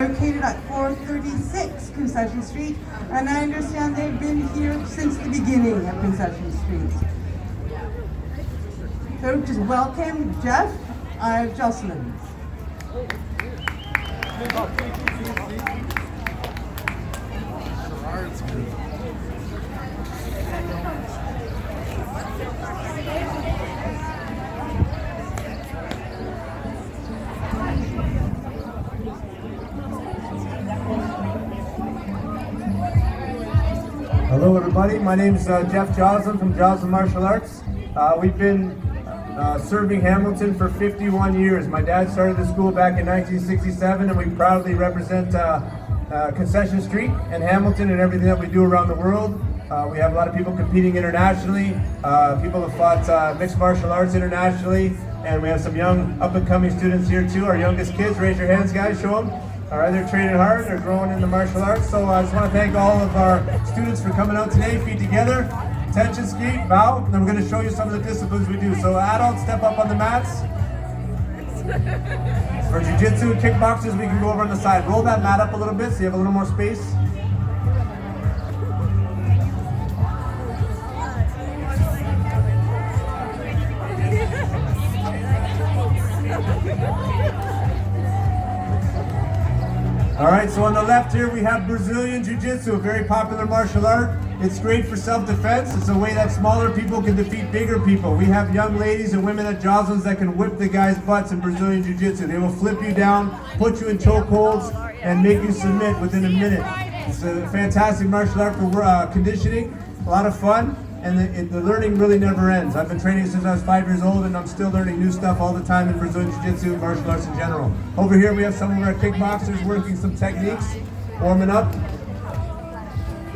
located at 436 Concession Street, and I understand they've been here since the beginning of Concession Street. So just welcome Jeff Joslins. Hello everybody, my name is Jeff Joslin from Joslin Martial Arts. We've been serving Hamilton for 51 years. My dad started the school back in 1967 and we proudly represent Concession Street and Hamilton and everything that we do around the world. We have a lot of people competing internationally. People have fought mixed martial arts internationally, and we have some young up-and-coming students here too. Our youngest kids, raise your hands guys, show them. All right, they're training hard, they're growing in the martial arts. So I just want to thank all of our students for coming out today. Feet together, tension ski, bow, and then we're going to show you some of the disciplines we do. So adults, step up on the mats. For jiu-jitsu and kickboxers, we can go over on the side. Roll that mat up a little bit so you have a little more space. All right, so on the left here we have Brazilian Jiu-Jitsu, a very popular martial art. It's great for self-defense. It's a way that smaller people can defeat bigger people. We have young ladies and women at Joslins that can whip the guys' butts in Brazilian Jiu-Jitsu. They will flip you down, put you in chokeholds, and make you submit within a minute. It's a fantastic martial art for conditioning, a lot of fun, and the learning really never ends. I've been training since I was 5 years old, and I'm still learning new stuff all the time in Brazilian Jiu-Jitsu and martial arts in general. Over here we have some of our kickboxers working some techniques, warming up,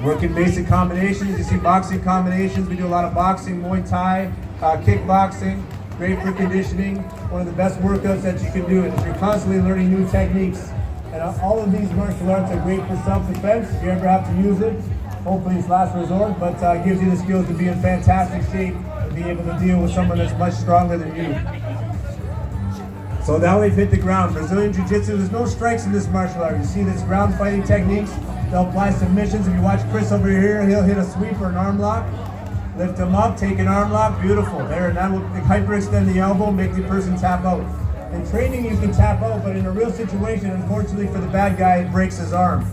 working basic combinations. You see boxing combinations. We do a lot of boxing, Muay Thai, kickboxing, great for conditioning. One of the best workouts that you can do, and you're constantly learning new techniques. And all of these martial arts are great for self-defense. If you ever have to use it, hopefully it's last resort, but it gives you the skills to be in fantastic shape and be able to deal with someone that's much stronger than you. So now they've hit the ground. Brazilian Jiu-Jitsu, there's no strikes in this martial art. You see this ground fighting techniques. They'll apply submissions. If you watch Chris over here, he'll hit a sweep or an arm lock. Lift him up, take an arm lock, beautiful. There, and that will hyperextend the elbow, make the person tap out. In training you can tap out, but in a real situation, unfortunately for the bad guy, it breaks his arm.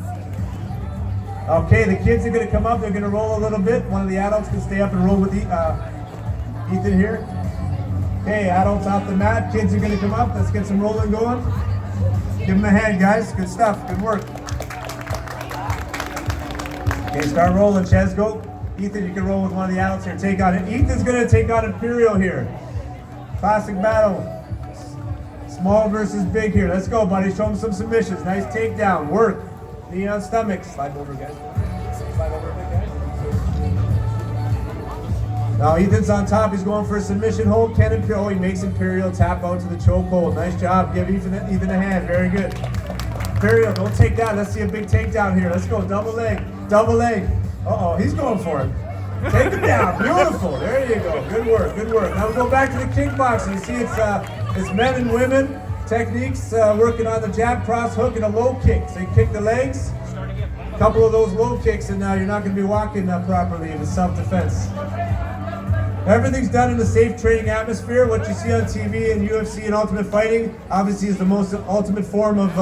Okay, the kids are going to come up, they're going to roll a little bit. One of the adults can stay up and roll with Ethan here. Okay, adults off the mat, kids are going to come up. Let's get some rolling going. Give them a hand, guys. Good stuff, good work. Okay, start rolling, Ches, go. Ethan, you can roll with one of the adults here. Take on it. Ethan's going to take on Imperial here. Classic battle. Small versus big here. Let's go, buddy. Show him some submissions. Nice takedown. Work. Knee on stomach. Slide over, guys. Slide over a bit, guys. Now Ethan's on top. He's going for a submission hold. Ken Imperial. Oh, he makes Imperial tap out to the choke hold. Nice job. Give Ethan a hand. Very good. Imperial, don't take that. Let's see a big takedown here. Let's go. Double leg. Double leg. Uh-oh, he's going for it. Take it down. Beautiful. There you go. Good work. Good work. Now we go back to the kickboxing. You see it's men and women. Techniques, working on the jab, cross, hook, and a low kick. So you kick the legs, a couple of those low kicks, and now you're not going to be walking properly in self-defense. Everything's done in a safe training atmosphere. What you see on TV and UFC and Ultimate Fighting, obviously is the most ultimate form of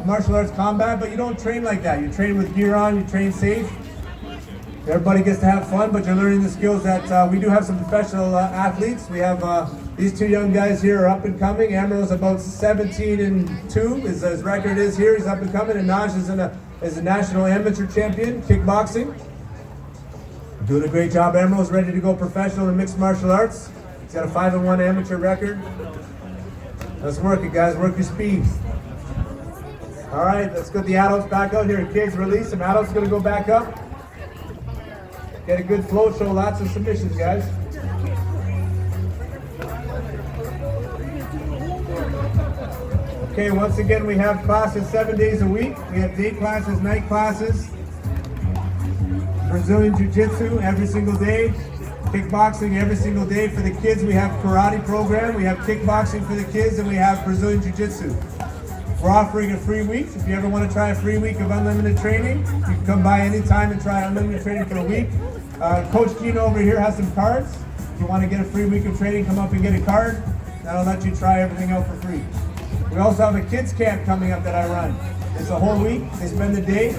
martial arts combat, but you don't train like that. You train with gear on, you train safe. Everybody gets to have fun, but you're learning the skills that we do have some professional athletes. We have these two young guys here are up and coming. Amaril's about 17-2, his record is here. He's up and coming, and Naj is a national amateur champion, kickboxing. Doing a great job. Amaril's ready to go professional in mixed martial arts. He's got a 5-1 amateur record. Let's work it, guys. Work your speed. All right, let's get the adults back out here. Kids, release them. Adults going to go back up. Get a good flow, show lots of submissions, guys. Okay, once again, we have classes 7 days a week. We have day classes, night classes. Brazilian Jiu-Jitsu every single day. Kickboxing every single day for the kids. We have karate program. We have kickboxing for the kids, and we have Brazilian Jiu-Jitsu. We're offering a free week. If you ever want to try a free week of unlimited training, you can come by anytime and try unlimited training for a week. Coach Gino over here has some cards. If you want to get a free week of training, come up and get a card. That'll let you try everything out for free. We also have a kids camp coming up that I run. It's a whole week. They spend the day.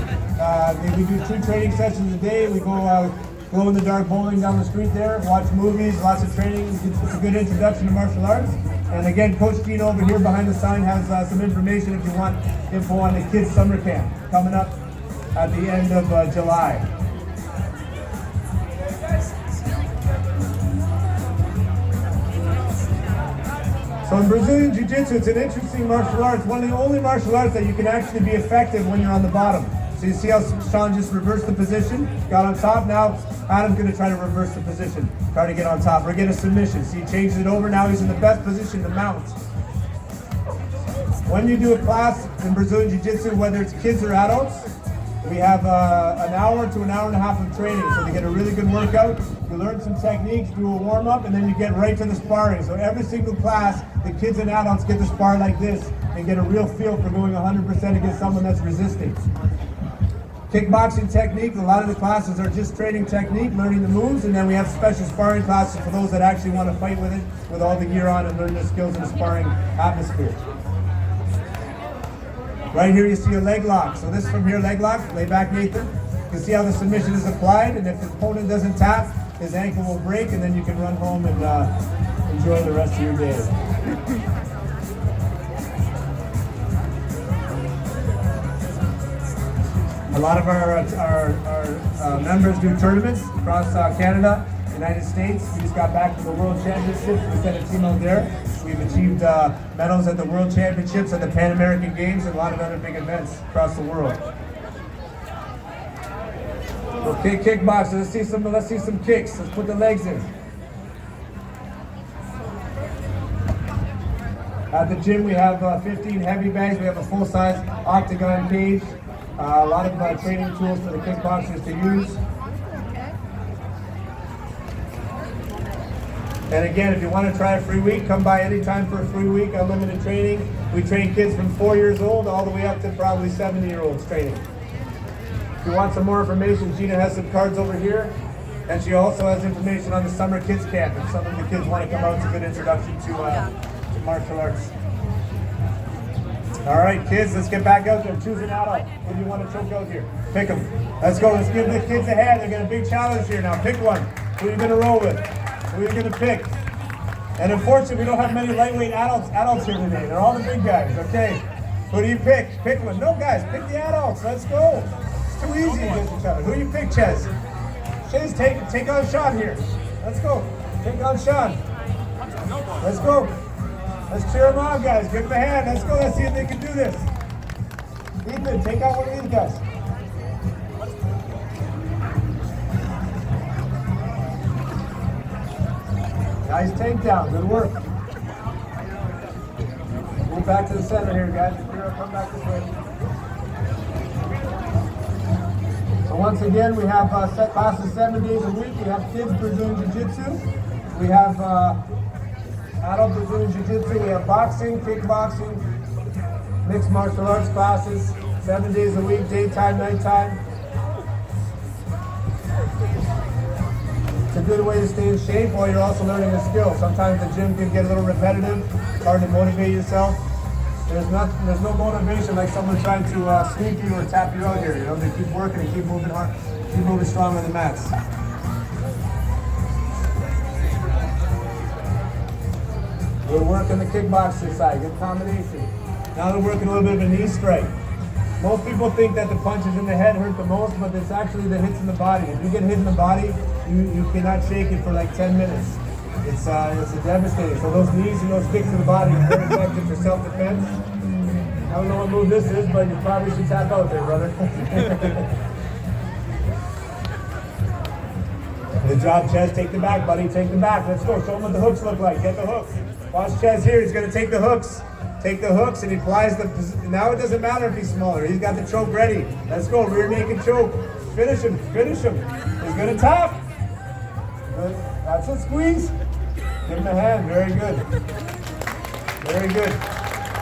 We do 2 training sessions a day. We go glow in the dark bowling down the street there, watch movies, lots of training. It's a good introduction to martial arts. And again, Coach Gino over here behind the sign has some information if you want info on the kids summer camp coming up at the end of July. So in Brazilian Jiu-Jitsu, it's an interesting martial art. It's one of the only martial arts that you can actually be effective when you're on the bottom. So you see how Sean just reversed the position, got on top. Now Adam's going to try to reverse the position, try to get on top or get a submission. See, he changes it over. Now he's in the best position to mount. When you do a class in Brazilian Jiu-Jitsu, whether it's kids or adults, we have an hour to an hour and a half of training. So they get a really good workout. You learn some techniques, do a warm-up, and then you get right to the sparring. So every single class, the kids and adults get to spar like this and get a real feel for going 100% against someone that's resisting. Kickboxing technique, a lot of the classes are just training technique, learning the moves, and then we have special sparring classes for those that actually want to fight with it, with all the gear on and learn the skills in the sparring atmosphere. Right here you see a leg lock. So this from here, leg lock, lay back Nathan. You can see how the submission is applied, and if the opponent doesn't tap, his ankle will break, and then you can run home and enjoy the rest of your day. A lot of our members do tournaments across Canada, United States. We just got back from the World Championships. We sent a team out there. We've achieved medals at the World Championships, at the Pan American Games, and a lot of other big events across the world. Okay, kickboxers. Let's see some kicks. Let's put the legs in. At the gym, we have 15 heavy bags. We have a full-size octagon cage. A lot of training tools for the kickboxers to use. And again, if you want to try a free week, come by anytime for a free week, unlimited training. We train kids from 4 years old all the way up to probably 70-year-olds training. If you want some more information, Gina has some cards over here. And she also has information on the summer kids camp. If some of the kids want to come out, it's a good introduction to martial arts. All right, kids, let's get back out there. Choose an adult. Who do you want to choke out here? Pick them. Let's go. Let's give the kids a hand. They've got a big challenge here now. Pick one. Who are you going to roll with? Who are you going to pick? And unfortunately, we don't have many lightweight adults here today. They're all the big guys, okay? Who do you pick? Pick one. No, guys, pick the adults. Let's go. It's too easy against each other. Who do you pick, Ches? Ches, take on Sean here. Let's go. Take on Sean. Let's go. Let's cheer them on, guys. Give them a hand. Let's go. Let's see if they can do this. Ethan, take out one of these guys. Nice takedown. Good work. Move back to the center here, guys. Come back this way. So once again, we have set classes 7 days a week. We have kids Brazilian Jiu-Jitsu. We have adult Brazilian Jiu-Jitsu. We have boxing, kickboxing, mixed martial arts classes, 7 days a week, daytime, nighttime. It's a good way to stay in shape while you're also learning a skill. Sometimes the gym can get a little repetitive, hard to motivate yourself. There's no motivation like someone trying to sweep you or tap you out here. You know, they keep working and keep moving hard, keep moving strong on the mats. We're working the kickboxing side, good combination. Now we're working a little bit of a knee strike. Most people think that the punches in the head hurt the most, but it's actually the hits in the body. If you get hit in the body, you cannot shake it for like 10 minutes. It's devastating. So those knees and those kicks to the body are very effective for self-defense. I don't know what move this is, but you probably should tap out there, brother. Good job, Ches. Take the back, buddy. Take the back. Let's go. Show them what the hooks look like. Get the hooks. Watch Ches here. He's going to take the hooks. Take the hooks, and he applies the... Now it doesn't matter if he's smaller. He's got the choke ready. Let's go. Rear naked choke. Finish him. Finish him. He's going to tap. Good. That's it. Squeeze. Give him a hand. Very good. Very good.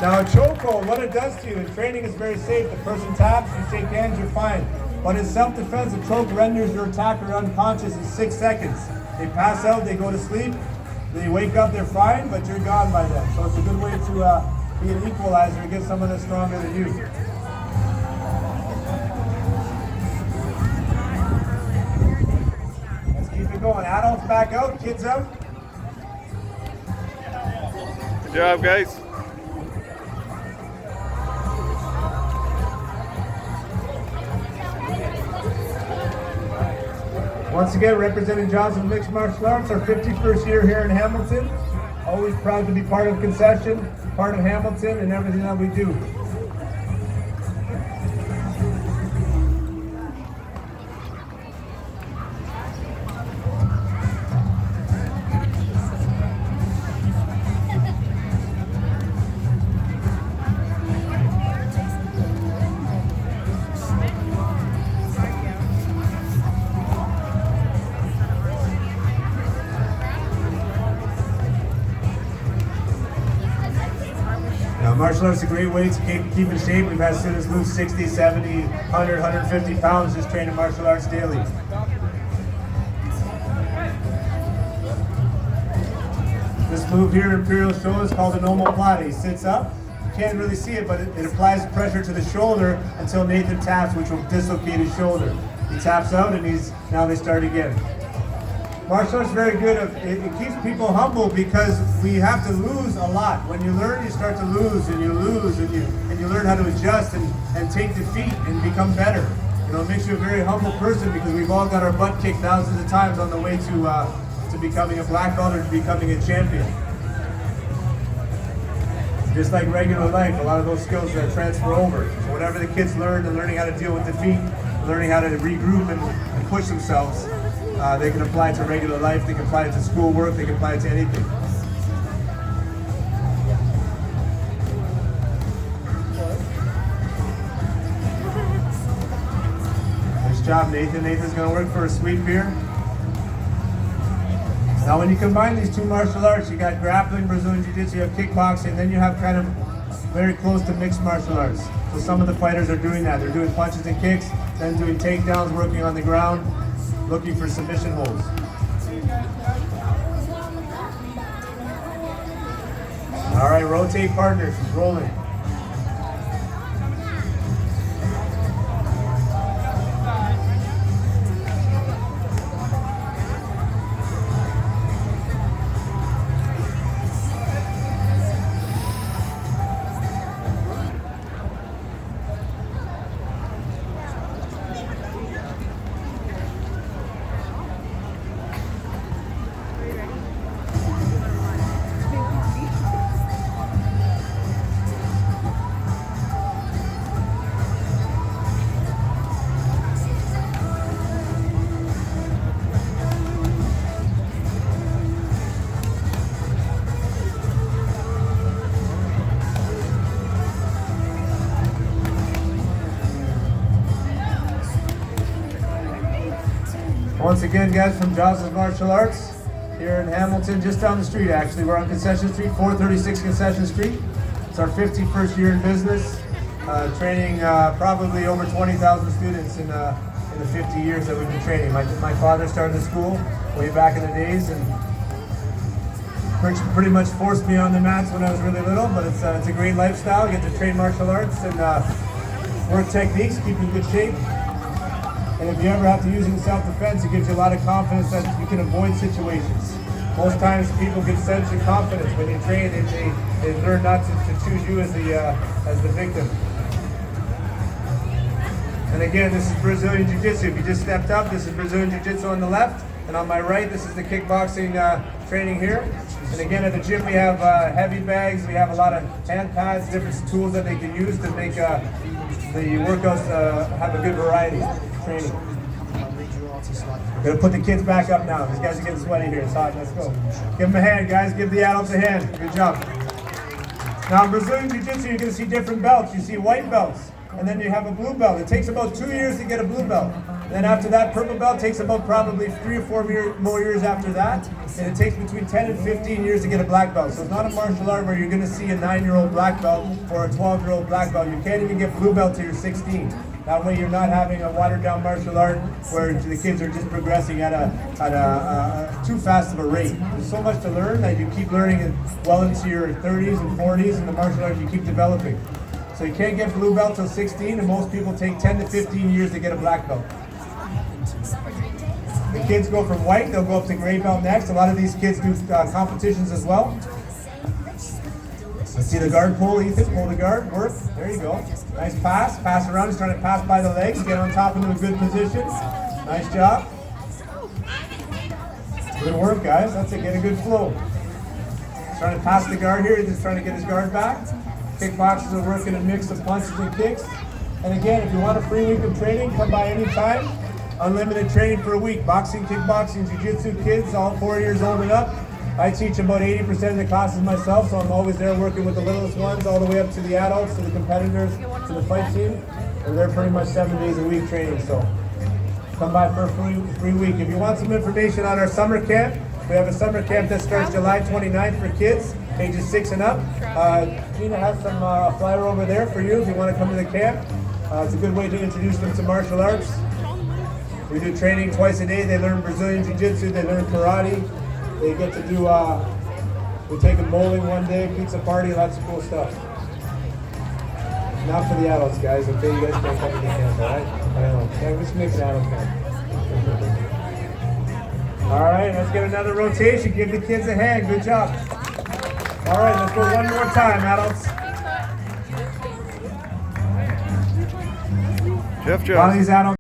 Now a chokehold, what it does to you, in training is very safe. The person taps, you shake hands, you're fine. But in self-defense, a choke renders your attacker unconscious in 6 seconds. They pass out, they go to sleep, they wake up, they're fine, but you're gone by then. So it's a good way to be an equalizer against someone that's stronger than you. Let's keep it going. Adults back out, kids out. Good job, guys. Once again, representing Joslins Mixed Martial Arts, our 51st year here in Hamilton. Always proud to be part of Concession, part of Hamilton, and everything that we do. Martial arts is a great way to keep in shape. We've had students lose 60, 70, 100, 150 pounds just training martial arts daily. This move here, Imperial Show, is called an omoplata. He sits up. You can't really see it, but it applies pressure to the shoulder until Nathan taps, which will dislocate his shoulder. He taps out and now they start again. Martial arts is very good. It keeps people humble because we have to lose a lot. When you learn, you start to lose and you lose and you learn how to adjust and take defeat and become better. You know, it makes you a very humble person because we've all got our butt kicked thousands of times on the way to becoming a black belt or to becoming a champion. Just like regular life, a lot of those skills that transfer over. So whatever the kids learn and learning how to deal with defeat, learning how to regroup and push themselves, they can apply it to regular life, they can apply it to schoolwork, they can apply it to anything. Nice job, Nathan. Nathan's going to work for a sweep here. Now when you combine these two martial arts, you got grappling, Brazilian Jiu-Jitsu, you have kickboxing, then you have kind of very close to mixed martial arts. So some of the fighters are doing that. They're doing punches and kicks, then doing takedowns, working on the ground, looking for submission holds. All right, rotate partners, he's rolling. Once again, guys, from Joslins Martial Arts here in Hamilton, just down the street actually. We're on Concession Street, 436 Concession Street. It's our 51st year in business, training probably over 20,000 students in the 50 years that we've been training. My father started the school way back in the days and pretty much forced me on the mats when I was really little, but it's a great lifestyle. You get to train martial arts and work techniques, keep in good shape. And if you ever have to use it in self-defense, it gives you a lot of confidence that you can avoid situations. Most times people can sense your confidence when you train, they learn not to choose you as the victim. And again, this is Brazilian Jiu-Jitsu. If you just stepped up, this is Brazilian Jiu-Jitsu on the left. And on my right, this is the kickboxing training here. And again, at the gym, we have heavy bags. We have a lot of hand pads, different tools that they can use to make the workouts have a good variety training. We're going to put the kids back up now. These guys are getting sweaty here. It's hot. Let's go. Give them a hand, guys. Give the adults a hand. Good job. Now in Brazilian Jiu-Jitsu, you're going to see different belts. You see white belts. and then you have a blue belt. It takes about 2 years to get a blue belt. Then after that, purple belt takes about probably 3 or 4 more years after that, and it takes between 10 and 15 years to get a black belt. So it's not a martial art where you're going to see a 9-year-old black belt or a 12-year-old black belt. You can't even get blue belt till you're 16. That way you're not having a watered-down martial art where the kids are just progressing at a too fast of a rate. There's so much to learn that you keep learning it well into your 30s and 40s, and the martial arts you keep developing. So you can't get blue belt till 16, and most people take 10 to 15 years to get a black belt. The kids go from white, they'll go up to gray belt next. A lot of these kids do competitions as well. Let's see the guard pull, Ethan. Pull the guard, work. There you go. Nice pass. Pass around. He's trying to pass by the legs. Get on top into a good position. Nice job. Good work, guys. That's it. Get a good flow. He's trying to pass the guard here. He's just trying to get his guard back. Kickboxers are working a mix of punches and kicks. And again, if you want a free week of training, come by anytime. Unlimited training for a week. Boxing, kickboxing, jiu-jitsu, kids, all 4 years old and up. I teach about 80% of the classes myself, so I'm always there working with the littlest ones all the way up to the adults, to the competitors, to the fight team. And they're pretty much 7 days a week training, so come by for a free week. If you want some information on our summer camp, we have a summer camp that starts July 29th for kids, ages 6 and up. Gina has some flyer over there for you if you want to come to the camp. It's a good way to introduce them to martial arts. We do training twice a day. They learn Brazilian Jiu-Jitsu, they learn karate. They get to do, we take them bowling one day, pizza party, lots of cool stuff. Not for the adults, guys. Okay, you guys can't come to the camp, all right? I know. Okay, let's make an adult camp. All right, let's get another rotation. Give the kids a hand. Good job. All right, let's go one more time, adults. Jeff A lot of these adults